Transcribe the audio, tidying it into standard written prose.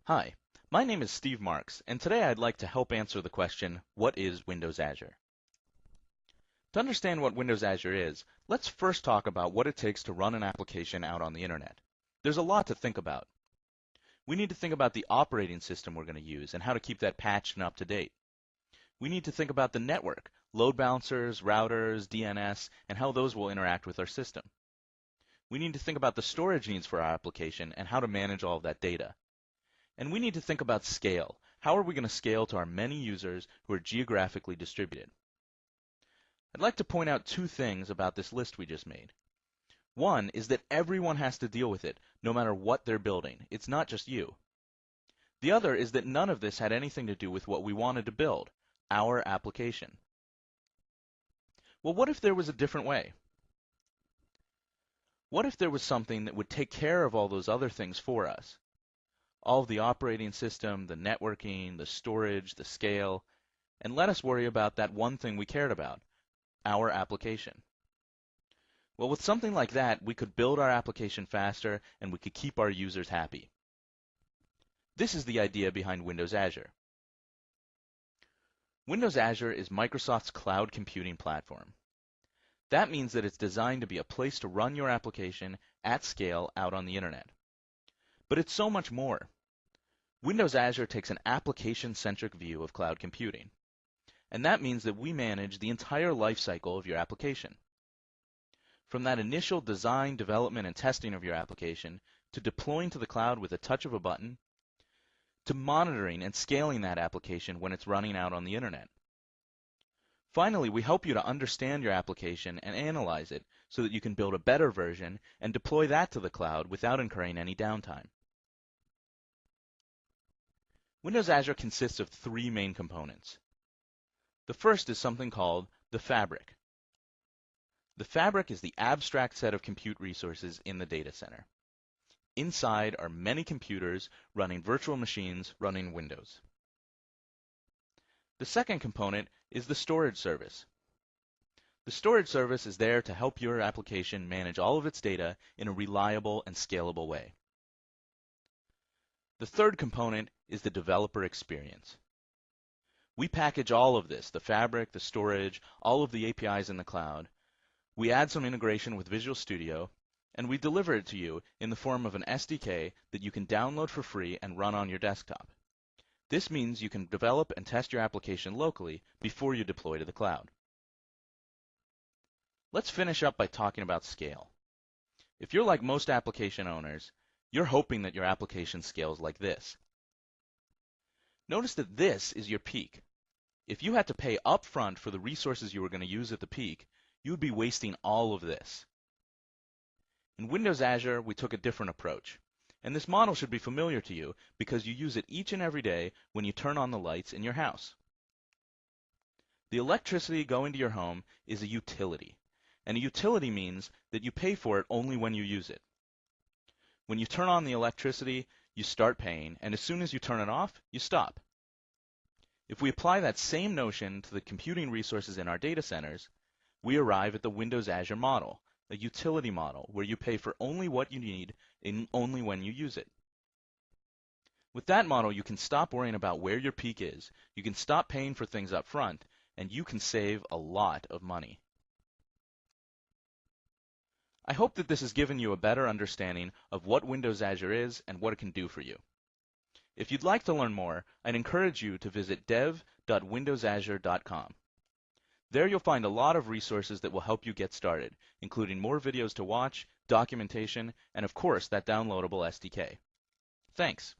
Hi, my name is Steve Marks, and today I'd like to help answer the question, what is Windows Azure? To understand what Windows Azure is, let's first talk about what it takes to run an application out on the internet. There's a lot to think about. We need to think about the operating system we're going to use and how to keep that patched and up to date. We need to think about the network, load balancers, routers, DNS, and how those will interact with our system. We need to think about the storage needs for our application and how to manage all of that data. And we need to think about scale. How are we going to scale to our many users who are geographically distributed? I'd like to point out two things about this list we just made. One is that everyone has to deal with it, no matter what they're building. It's not just you. The other is that none of this had anything to do with what we wanted to build, our application. Well, what if there was a different way? What if there was something that would take care of all those other things for us? All of the operating system, the networking, the storage, the scale, and let us worry about that one thing we cared about, our application. Well, with something like that, we could build our application faster and we could keep our users happy. This is the idea behind Windows Azure. Windows Azure is Microsoft's cloud computing platform. That means that it's designed to be a place to run your application at scale out on the internet. But it's so much more. Windows Azure takes an application-centric view of cloud computing. And that means that we manage the entire life cycle of your application. From that initial design, development, and testing of your application, to deploying to the cloud with a touch of a button, to monitoring and scaling that application when it's running out on the internet. Finally, we help you to understand your application and analyze it so that you can build a better version and deploy that to the cloud without incurring any downtime. Windows Azure consists of three main components. The first is something called the Fabric. The Fabric is the abstract set of compute resources in the data center. Inside are many computers running virtual machines running Windows. The second component is the storage service. The storage service is there to help your application manage all of its data in a reliable and scalable way. The third component is the developer experience. We package all of this, the Fabric, the storage, all of the APIs in the cloud. We add some integration with Visual Studio, and we deliver it to you in the form of an SDK that you can download for free and run on your desktop. This means you can develop and test your application locally before you deploy to the cloud. Let's finish up by talking about scale. If you're like most application owners, you're hoping that your application scales like this. Notice that this is your peak. If you had to pay upfront for the resources you were going to use at the peak, you would be wasting all of this. In Windows Azure, we took a different approach. And this model should be familiar to you because you use it each and every day when you turn on the lights in your house. The electricity going to your home is a utility. And a utility means that you pay for it only when you use it. When you turn on the electricity, you start paying, and as soon as you turn it off, you stop. If we apply that same notion to the computing resources in our data centers, we arrive at the Windows Azure model, a utility model where you pay for only what you need and only when you use it. With that model, you can stop worrying about where your peak is, you can stop paying for things up front, and you can save a lot of money. I hope that this has given you a better understanding of what Windows Azure is and what it can do for you. If you'd like to learn more, I'd encourage you to visit dev.windowsazure.com. There you'll find a lot of resources that will help you get started, including more videos to watch, documentation, and of course that downloadable SDK. Thanks.